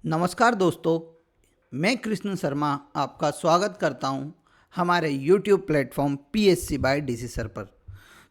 नमस्कार दोस्तों, मैं कृष्ण शर्मा आपका स्वागत करता हूं हमारे YouTube platform PSC by DC sir पर।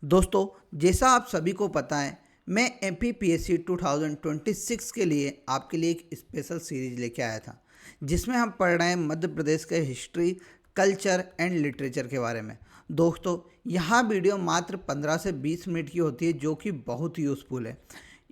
दोस्तों, जैसा आप सभी को पता है, मैं MP PSC 2026 के लिए आपके लिए एक स्पेशल सीरीज लेके आया था, जिसमें हम पढ़ रहे हैं मध्य प्रदेश के हिस्ट्री, कल्चर एंड लिटरेचर के बारे में। दोस्तों, यह वीडियो मात्र 15 से 20 मिनट की होती है, जो कि बहुत यूज़फुल है।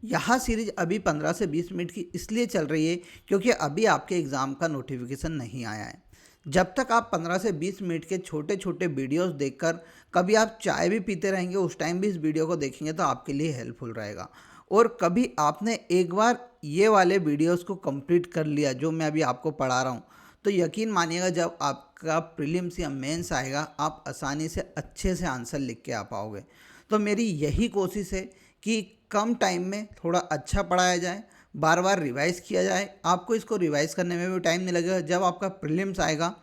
यह सीरीज अभी 15 से 20 मिनट की इसलिए चल रही है क्योंकि अभी आपके एग्ज़ाम का नोटिफिकेशन नहीं आया है। जब तक आप 15 से 20 मिनट के छोटे छोटे वीडियोस देखकर कभी आप चाय भी पीते रहेंगे, उस टाइम भी इस वीडियो को देखेंगे तो आपके लिए हेल्पफुल रहेगा। और कभी आपने एक बार ये वाले वीडियोस को कंप्लीट कर लिया जो मैं अभी आपको पढ़ा रहा हूँ, तो यकीन मानिएगा जब आपका प्रीलिम्स या मेंस आएगा, आप आसानी से अच्छे से आंसर लिख के आ पाओगे। तो मेरी यही कोशिश है कि कम टाइम में थोड़ा अच्छा पढ़ाया जाए, बार बार रिवाइज़ किया जाए। आपको इसको रिवाइज़ करने में भी टाइम नहीं लगेगा। जब आपका प्रीलिम्स आएगा,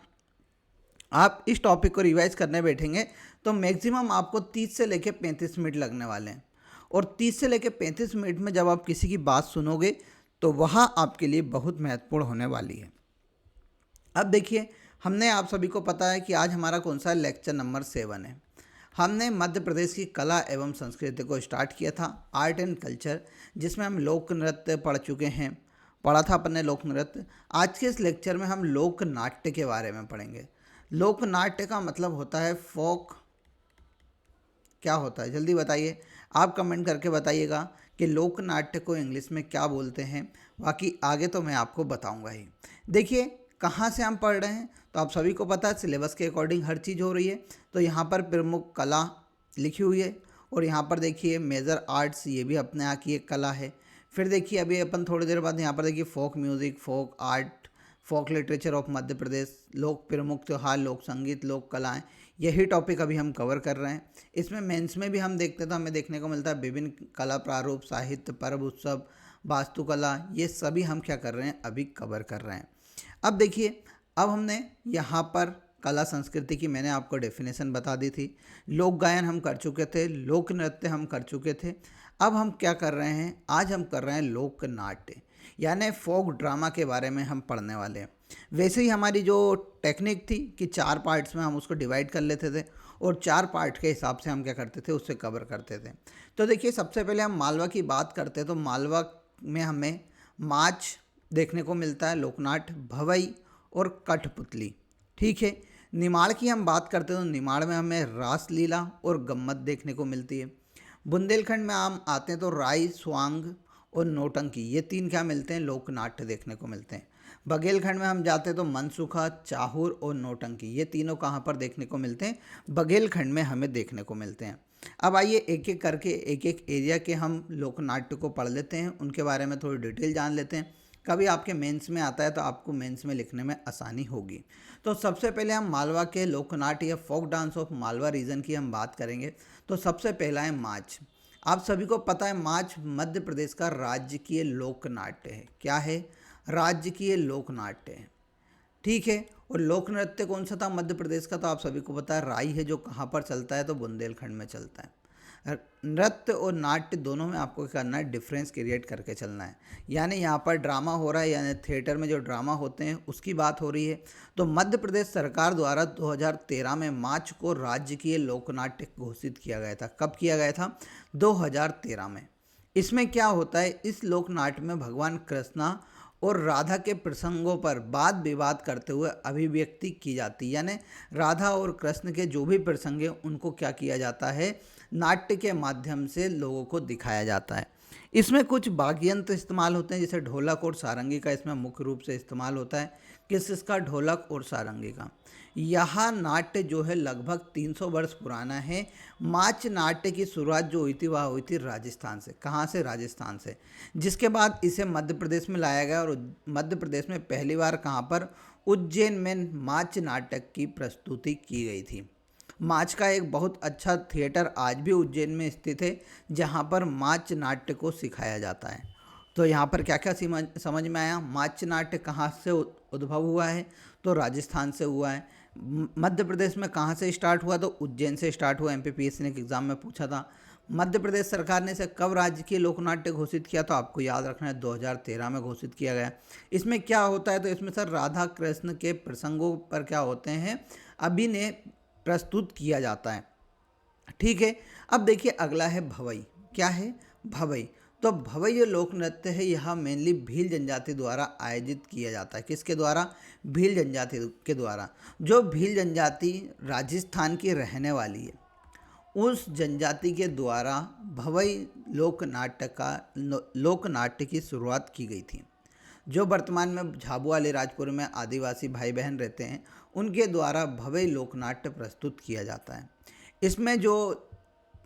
आप इस टॉपिक को रिवाइज़ करने बैठेंगे तो मैक्सिमम आपको 30 से लेकर 35 मिनट लगने वाले हैं। और 30 से लेकर 35 मिनट में जब आप किसी की बात सुनोगे तो वह आपके लिए बहुत महत्वपूर्ण होने वाली है। अब देखिए, हमने आप सभी को पता है कि आज हमारा कौन सा लेक्चर नंबर 7 है। हमने मध्य प्रदेश की कला एवं संस्कृति को स्टार्ट किया था, आर्ट एंड कल्चर, जिसमें हम लोक नृत्य पढ़ चुके हैं, पढ़ा था अपन ने लोक नृत्य। आज के इस लेक्चर में हम लोक नाट्य के बारे में पढ़ेंगे। लोक नाट्य का मतलब होता है फोक। क्या होता है जल्दी बताइए, आप कमेंट करके बताइएगा कि लोक नाट्य को इंग्लिश में क्या बोलते हैं। बाकी आगे तो मैं आपको बताऊंगा ही। देखिए, कहाँ से हम पढ़ रहे हैं तो आप सभी को पता है, सिलेबस के अकॉर्डिंग हर चीज़ हो रही है। तो यहाँ पर प्रमुख कला लिखी हुई है, और यहाँ पर देखिए मेजर आर्ट्स, ये भी अपने यहाँ की एक कला है। फिर देखिए अभी अपन थोड़ी देर बाद यहाँ पर देखिए folk music, folk art, folk literature of Madhya Pradesh, लोक प्रमुख त्यौहार, लोक संगीत, लोक कलाएँ, यही टॉपिक अभी हम कवर कर रहे हैं। इसमें मेंस में भी हम देखते तो हमें देखने को मिलता है विभिन्न कला प्रारूप, साहित्य, पर्व, उत्सव, वास्तुकला, ये सभी हम क्या कर रहे हैं, अभी कवर कर रहे हैं। अब देखिए, अब हमने यहाँ पर कला संस्कृति की मैंने आपको डेफिनेशन बता दी थी। लोक गायन हम कर चुके थे, लोक नृत्य हम कर चुके थे। अब हम क्या कर रहे हैं, आज हम कर रहे हैं लोक नाट्य, यानी फोक ड्रामा के बारे में हम पढ़ने वाले हैं। वैसे ही हमारी जो टेक्निक थी कि 4 पार्ट्स में हम उसको डिवाइड कर लेते थे, और 4 पार्ट के हिसाब से हम क्या करते थे, उससे कवर करते थे। तो देखिए, सबसे पहले हम मालवा की बात करते हैं तो मालवा में हमें माच देखने को मिलता है, लोकनाट्य, भवई और कठपुतली। ठीक है। निमाड़ की हम बात करते हैं तो निमाड़ में हमें रासलीला और गम्मत देखने को मिलती है। बुंदेलखंड में हम आते हैं तो राई, स्वांग और नौटंकी, ये 3 क्या मिलते हैं, लोकनाट्य देखने को मिलते हैं। बघेलखंड में हम जाते हैं तो मनसुखा, चाहूर और नौटंकी, ये तीनों कहाँ पर देखने को मिलते हैं, बघेलखंड में हमें देखने को मिलते हैं। अब आइए एक एक करके एक एक एरिया के हम लोकनाट्य को पढ़ लेते हैं, उनके बारे में थोड़ी डिटेल जान लेते हैं। कभी आपके मेंस में आता है तो आपको मेंस में लिखने में आसानी होगी। तो सबसे पहले हम मालवा के लोकनाट्य या folk dance of Malwa region की हम बात करेंगे। तो सबसे पहला है माच। आप सभी को पता है माच मध्य प्रदेश का राजकीय लोकनाट्य है। क्या है, राजकीय लोकनाट्य है। ठीक है। और लोक नृत्य कौन सा था मध्य प्रदेश का, तो आप सभी को पता है राई है, जो कहाँ पर चलता है, तो बुंदेलखंड में चलता है। नृत्य और नाट्य दोनों में आपको क्या करना है, डिफरेंस क्रिएट करके चलना है। यानी यहाँ पर ड्रामा हो रहा है, यानी थिएटर में जो ड्रामा होते हैं उसकी बात हो रही है। तो मध्य प्रदेश सरकार द्वारा 2013 में मार्च को राजकीय लोकनाट्य घोषित किया गया था। कब किया गया था, 2013 में। इसमें क्या होता है, इस लोकनाट्य में भगवान कृष्णा और राधा के प्रसंगों पर वाद विवाद करते हुए अभिव्यक्ति की जाती है। यानी राधा और कृष्ण के जो भी प्रसंग हैं उनको क्या किया जाता है, नाट्य के माध्यम से लोगों को दिखाया जाता है। इसमें कुछ वाद्य यंत्र इस्तेमाल होते हैं, जैसे ढोलक और सारंगी का इसमें मुख्य रूप से इस्तेमाल होता है। किसका, ढोलक और सारंगी का। यह नाट्य जो है लगभग 300 वर्ष पुराना है। माच नाट्य की शुरुआत जो हुई थी वह हुई थी राजस्थान से। कहाँ से, राजस्थान से। जिसके बाद इसे मध्य प्रदेश में लाया गया, और मध्य प्रदेश में पहली बार कहाँ पर, उज्जैन में माच नाटक की प्रस्तुति की गई थी। माच का एक बहुत अच्छा थिएटर आज भी उज्जैन में स्थित है, जहाँ पर माच नाट्य को सिखाया जाता है। तो यहाँ पर क्या क्या समझ में आया, माच नाट्य कहाँ से उद्भव हुआ है, तो राजस्थान से हुआ है। मध्य प्रदेश में कहाँ से स्टार्ट हुआ, तो उज्जैन से स्टार्ट हुआ। MPPSC ने एग्ज़ाम में पूछा था। मध्य प्रदेश सरकार ने इसे कब राजकीय लोकनाट्य घोषित किया, तो आपको याद रखना है 2013 में घोषित किया गया। इसमें क्या होता है, तो इसमें सर राधा कृष्ण के प्रसंगों पर क्या होते हैं, अभिनय प्रस्तुत किया जाता है। ठीक है। अब देखिए अगला है भवई। क्या है, भवई। तो भवई जो लोक नृत्य है यह मेनली भील जनजाति द्वारा आयोजित किया जाता है। किसके द्वारा, भील जनजाति के द्वारा। जो भील जनजाति राजस्थान की रहने वाली है, उस जनजाति के द्वारा भवई लोकनाट्य की शुरुआत की गई थी। जो वर्तमान में झाबुआ अलीराजपुर में आदिवासी भाई बहन रहते हैं, उनके द्वारा भवई लोकनाट्य प्रस्तुत किया जाता है। इसमें जो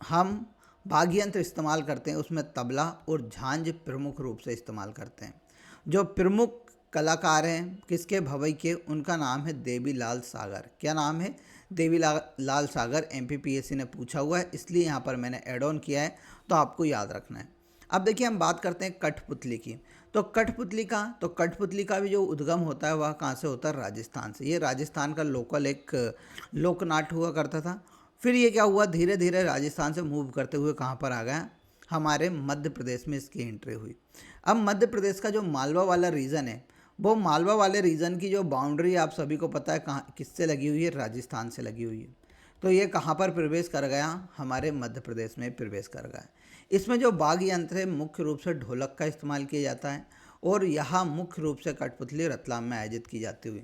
हम वाद्य यंत्र इस्तेमाल करते हैं उसमें तबला और झांझ प्रमुख रूप से इस्तेमाल करते हैं। जो प्रमुख कलाकार हैं किसके, भवई के, उनका नाम है देवीलाल सागर। क्या नाम है, देवीलाल सागर। MPPSC ने पूछा हुआ है, इसलिए यहाँ पर मैंने ऐड ऑन किया है, तो आपको याद रखना है। अब देखिए हम बात करते हैं कठपुतली की। तो कठपुतली का भी जो उद्गम होता है वह कहाँ से होता है, राजस्थान से। ये राजस्थान का लोकल एक लोकनाट्य हुआ करता था। फिर ये क्या हुआ, धीरे धीरे राजस्थान से मूव करते हुए कहाँ पर आ गया, हमारे मध्य प्रदेश में इसकी एंट्री हुई। अब मध्य प्रदेश का जो मालवा वाला रीजन है, वो मालवा वाले रीजन की जो बाउंड्री आप सभी को पता है कहाँ किससे लगी हुई है, राजस्थान से लगी हुई है। तो ये कहाँ पर प्रवेश कर गया, हमारे मध्य प्रदेश में प्रवेश कर गया। इसमें जो वाद्य यंत्र है मुख्य रूप से ढोलक का इस्तेमाल किया जाता है, और यहाँ मुख्य रूप से कठपुतली रतलाम में आयोजित की जाती हुई।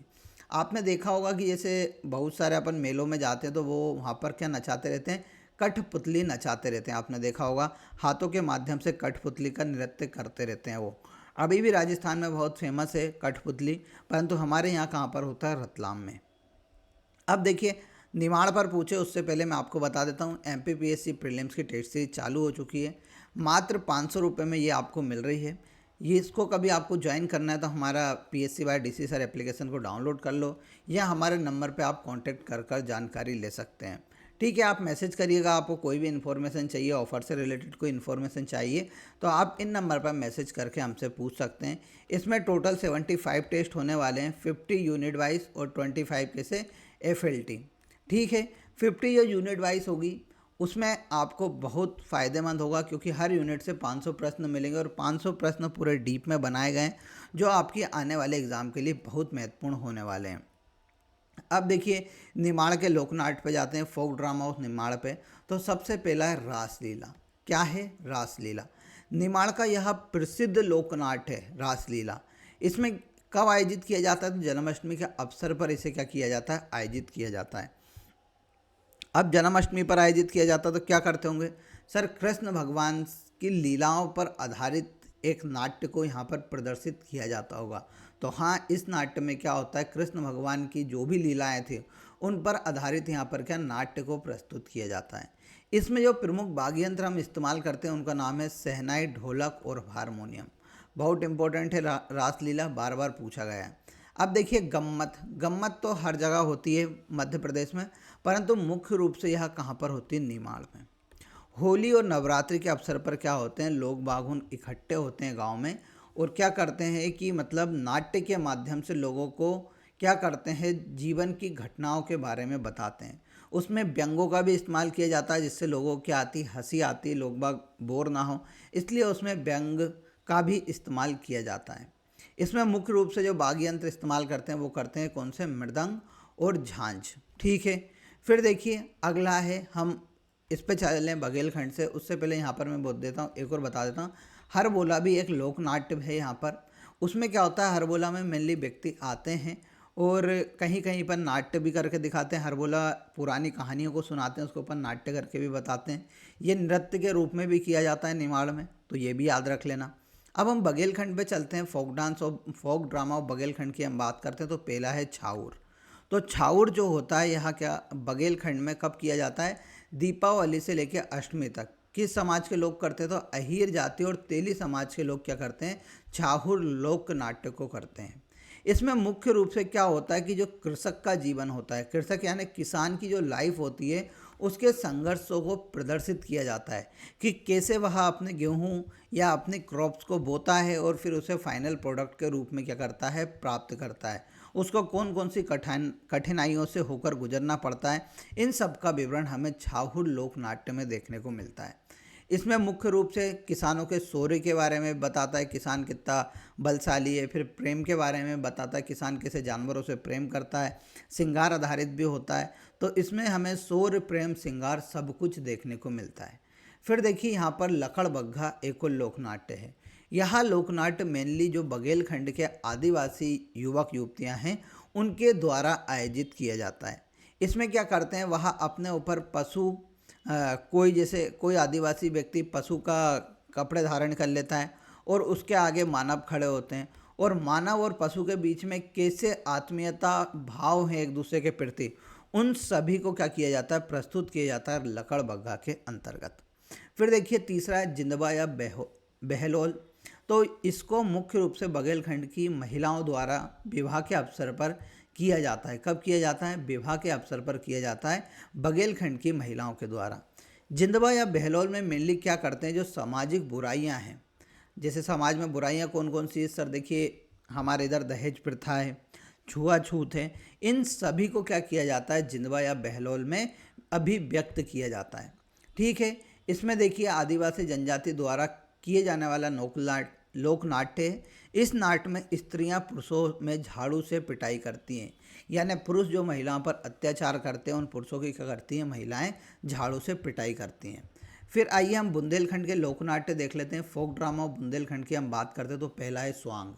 आपने देखा होगा कि जैसे बहुत सारे अपन मेलों में जाते हैं तो वो वहाँ पर क्या नचाते रहते हैं, कठपुतली नचाते रहते हैं। आपने देखा होगा हाथों के माध्यम से कठपुतली का नृत्य करते रहते हैं। वो अभी भी राजस्थान में बहुत फेमस है कठपुतली, परंतु हमारे यहाँ कहाँ पर होता है, रतलाम में। अब देखिए निमाड़ पर पूछे उससे पहले मैं आपको बता देता हूँ, MPPSC प्रीलिम्स की टेस्ट सीरीज चालू हो चुकी है। मात्र 500 रुपये में ये आपको मिल रही है। ये इसको कभी आपको ज्वाइन करना है तो हमारा PSC by DC sir application को डाउनलोड कर लो, या हमारे नंबर पे आप कांटेक्ट कर जानकारी ले सकते हैं। ठीक है, आप मैसेज करिएगा, आपको कोई भी इन्फॉर्मेशन चाहिए, ऑफर से रिलेटेड कोई इन्फॉर्मेशन चाहिए तो आप इन नंबर पर मैसेज करके हमसे पूछ सकते हैं। इसमें टोटल 75 टेस्ट होने वाले हैं, 50 यूनिट वाइज और 25 के से FLT। ठीक है, 50 जो यूनिट वाइज होगी उसमें आपको बहुत फ़ायदेमंद होगा, क्योंकि हर यूनिट से 500 प्रश्न मिलेंगे, और 500 प्रश्न पूरे डीप में बनाए गए हैं जो आपकी आने वाले एग्ज़ाम के लिए बहुत महत्वपूर्ण होने वाले हैं। अब देखिए निमाड़ के लोकनाट्य पे जाते हैं, फोक ड्रामा ऑफ निमाड़ पे। तो सबसे पहला है रासलीला। क्या है, रासलीला। निमाड़ का यह प्रसिद्ध लोकनाट्य है रासलीला। इसमें कब आयोजित किया जाता है, तो जन्माष्टमी के अवसर पर इसे क्या किया जाता है, आयोजित किया जाता है। अब जन्माष्टमी पर आयोजित किया जाता तो क्या करते होंगे सर, कृष्ण भगवान की लीलाओं पर आधारित एक नाट्य को यहाँ पर प्रदर्शित किया जाता होगा। तो हाँ, इस नाट्य में क्या होता है, कृष्ण भगवान की जो भी लीलाएं थी उन पर आधारित यहाँ पर क्या नाट्य को प्रस्तुत किया जाता है। इसमें जो प्रमुख वाद्य यंत्र हम इस्तेमाल करते हैं उनका नाम है शहनाई, ढोलक और हारमोनियम। बहुत इंपॉर्टेंट है रासलीला, बार बार पूछा गया है। अब देखिए गम्मत तो हर जगह होती है मध्य प्रदेश में, परंतु मुख्य रूप से यह कहाँ पर होती है, निमाड़ में। होली और नवरात्रि के अवसर पर क्या होते हैं, लोग बाग इकट्ठे होते हैं गांव में, और क्या करते हैं कि मतलब नाट्य के माध्यम से लोगों को क्या करते हैं, जीवन की घटनाओं के बारे में बताते हैं। उसमें व्यंगों का भी इस्तेमाल किया जाता है, जिससे लोगों को क्या आती, हंसी आती, लोग बाग बोर ना हो, इसलिए उसमें व्यंग का भी इस्तेमाल किया जाता है। इसमें मुख्य रूप से जो वाद्य यंत्र इस्तेमाल करते हैं वो करते हैं कौन से, मृदंग और झांझ। ठीक है, फिर देखिए अगला है, हम इस पे चलें बघेलखंड से। उससे पहले यहाँ पर मैं बोल देता हूँ, एक और बता देता हूँ, हरबोला भी एक लोक नाट्य है यहाँ पर। उसमें क्या होता है, हरबोला में मेनली व्यक्ति आते हैं और कहीं कहीं पर नाट्य भी करके दिखाते हैं। हरबोला पुरानी कहानियों को सुनाते हैं, उसके ऊपर नाट्य करके भी बताते हैं। ये नृत्य के रूप में भी किया जाता है निमाड़ में, तो ये भी याद रख लेना। अब हम बघेलखंड पे चलते हैं, फोक ड्रामा और बघेलखंड की हम बात करते हैं। तो पहला है छाउर। तो छाउर जो होता है यहाँ क्या बघेलखंड में कब किया जाता है, दीपावली से लेकर अष्टमी तक। किस समाज के लोग करते हैं, तो अहीर जाति और तेली समाज के लोग क्या करते हैं, छाउर लोक नाट्य को करते हैं। इसमें मुख्य रूप से क्या होता है कि जो कृषक का जीवन होता है, कृषक यानी किसान की जो लाइफ होती है, उसके संघर्षों को प्रदर्शित किया जाता है कि कैसे वह अपने गेहूं या अपने क्रॉप्स को बोता है और फिर उसे फाइनल प्रोडक्ट के रूप में क्या करता है, प्राप्त करता है। उसको कौन कौन सी कठिनाइयों से होकर गुजरना पड़ता है, इन सब का विवरण हमें छाउर लोक नाट्य में देखने को मिलता है। इसमें मुख्य रूप से किसानों के शौर्य के बारे में बताता है, किसान कितना बलशाली है। फिर प्रेम के बारे में बताता है, किसान कैसे जानवरों से प्रेम करता है। श्रृंगार आधारित भी होता है, तो इसमें हमें शौर्य, प्रेम, श्रृंगार सब कुछ देखने को मिलता है। फिर देखिए यहाँ पर लकड़बग्घा एक और लोकनाट्य है। यह लोकनाट्य मेनली जो बघेलखंड के आदिवासी युवक युवतियाँ हैं उनके द्वारा आयोजित किया जाता है। इसमें क्या करते हैं, वह अपने ऊपर पशु कोई जैसे कोई आदिवासी व्यक्ति पशु का कपड़े धारण कर लेता है और उसके आगे मानव खड़े होते हैं, और मानव और पशु के बीच में कैसे आत्मीयता भाव है एक दूसरे के प्रति, उन सभी को क्या किया जाता है, प्रस्तुत किया जाता है लकड़बग्घा के अंतर्गत। फिर देखिए तीसरा है जिंदबा या बहलोल। तो इसको मुख्य रूप से बघेलखंड की महिलाओं द्वारा विवाह के अवसर पर किया जाता है। कब किया जाता है, विवाह के अवसर पर किया जाता है बघेलखंड की महिलाओं के द्वारा। जिंदबा या बहलोल में मेनली क्या करते हैं, जो सामाजिक बुराइयां हैं, जैसे समाज में बुराइयां कौन कौन सी है सर, देखिए हमारे इधर दहेज प्रथा है, छुआछूत है, इन सभी को क्या किया जाता है, जिंदबा या बहलोल में अभिव्यक्त किया जाता है। ठीक है, इसमें देखिए आदिवासी जनजाति द्वारा किए जाने वाला लोकनाट्य है। इस नाट्य में स्त्रियां पुरुषों में झाड़ू से पिटाई करती हैं, यानी पुरुष जो महिलाओं पर अत्याचार करते हैं उन पुरुषों की क्या करती हैं, महिलाएं झाड़ू से पिटाई करती हैं। फिर आइए हम बुंदेलखंड के लोकनाट्य देख लेते हैं। फोक ड्रामा बुंदेलखंड की हम बात करते हैं तो पहला है स्वांग।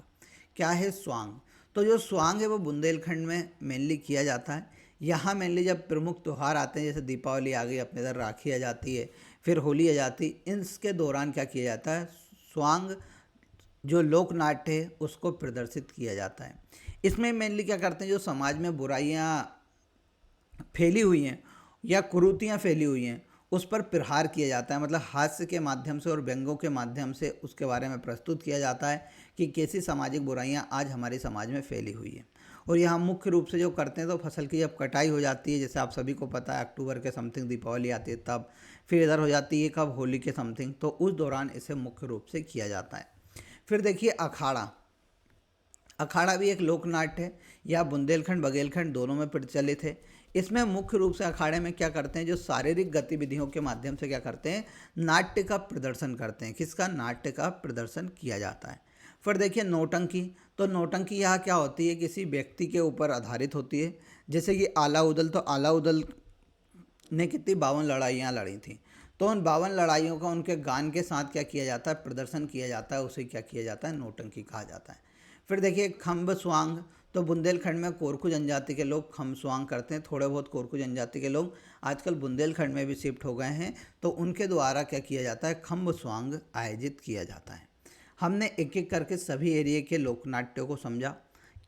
क्या है स्वांग, तो जो स्वांग है वो बुंदेलखंड में मेनली किया जाता है। यहाँ मेनली जब प्रमुख त्यौहार आते हैं, जैसे दीपावली आ गई, अपने इधर राखी आ जाती है, फिर होली आ जाती है, इसके दौरान क्या किया जाता है, स्वांग जो लोकनाट्य है उसको प्रदर्शित किया जाता है। इसमें मेनली क्या करते हैं, जो समाज में बुराइयां फैली हुई हैं या कुरीतियां फैली हुई हैं उस पर प्रहार किया जाता है, मतलब हास्य के माध्यम से और व्यंग्यों के माध्यम से उसके बारे में प्रस्तुत किया जाता है कि कैसी सामाजिक बुराइयां आज हमारे समाज में फैली हुई है। और यहाँ मुख्य रूप से जो करते हैं तो फसल की जब कटाई हो जाती है, जैसे आप सभी को पता है अक्टूबर के समथिंग दीपावली आती है तब, फिर इधर हो जाती है कब, होली के समथिंग, तो उस दौरान इसे मुख्य रूप से किया जाता है। फिर देखिए अखाड़ा। अखाड़ा भी एक लोकनाट्य है, यह बुंदेलखंड बघेलखंड दोनों में प्रचलित है। इसमें मुख्य रूप से अखाड़े में क्या करते हैं, जो शारीरिक गतिविधियों के माध्यम से क्या करते हैं, नाट्य का प्रदर्शन करते हैं। किसका, नाट्य का प्रदर्शन किया जाता है। फिर देखिए नौटंकी। तो नौटंकी यहाँ क्या होती है, किसी व्यक्ति के ऊपर आधारित होती है, जैसे कि आला उदल। तो आला उदल ने कितनी 52 लड़ाइयाँ लड़ी थी, तो उन 52 लड़ाइयों का उनके गान के साथ क्या किया जाता है, प्रदर्शन किया जाता है, उसे क्या किया जाता है, नौटंकी कहा जाता है। फिर देखिए खम्ब स्वांग। तो बुंदेलखंड में कोरकू जनजाति के लोग खम्ब स्वांग करते हैं। थोड़े बहुत कोरकू जनजाति के लोग आजकल बुंदेलखंड में भी शिफ्ट हो गए हैं, तो उनके द्वारा क्या किया जाता है, खम्ब स्वांग आयोजित किया जाता है। हमने एक एक करके सभी एरिया के लोकनाट्यों को समझा।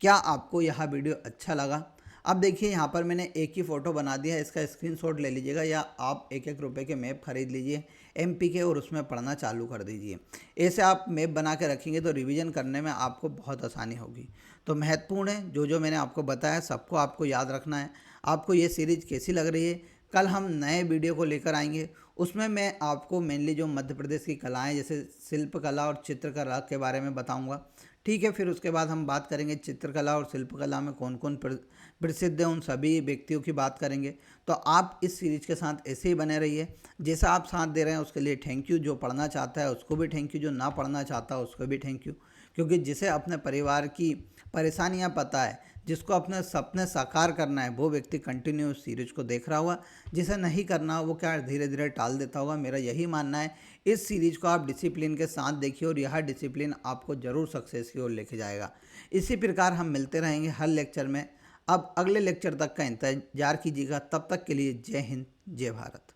क्या आपको यह वीडियो अच्छा लगा? अब देखिए यहाँ पर मैंने एक ही फ़ोटो बना दिया है, इसका स्क्रीनशॉट ले लीजिएगा, या आप 1-1 रुपये के मैप खरीद लीजिए MP के और उसमें पढ़ना चालू कर दीजिए। ऐसे आप मैप बना के रखेंगे तो रिवीजन करने में आपको बहुत आसानी होगी। तो महत्वपूर्ण है जो मैंने आपको बताया, सबको आपको याद रखना है। आपको ये सीरीज़ कैसी लग रही है? कल हम नए वीडियो को लेकर आएंगे, उसमें मैं आपको मेनली जो मध्य प्रदेश की कलाएँ जैसे शिल्पकला और चित्रकला के बारे में बताऊँगा। ठीक है, फिर उसके बाद हम बात करेंगे चित्रकला और शिल्पकला में कौन कौन प्रसिद्ध है, उन सभी व्यक्तियों की बात करेंगे। तो आप इस सीरीज के साथ ऐसे ही बने रहिए। जैसा आप साथ दे रहे हैं उसके लिए थैंक यू। जो पढ़ना चाहता है उसको भी थैंक यू, जो ना पढ़ना चाहता है उसको भी थैंक यू। क्योंकि जिसे अपने परिवार की परेशानियां पता है, जिसको अपने सपने साकार करना है, वो व्यक्ति कंटिन्यू इस सीरीज को देख रहा होगा। जिसे नहीं करना वो क्या धीरे धीरे टाल देता होगा। मेरा यही मानना है, इस सीरीज को आप डिसिप्लिन के साथ देखिए और यह डिसिप्लिन आपको ज़रूर सक्सेस की ओर लेके जाएगा। इसी प्रकार हम मिलते रहेंगे हर लेक्चर में। अब अगले लेक्चर तक का इंतजार कीजिएगा। तब तक के लिए जय हिंद, जय भारत।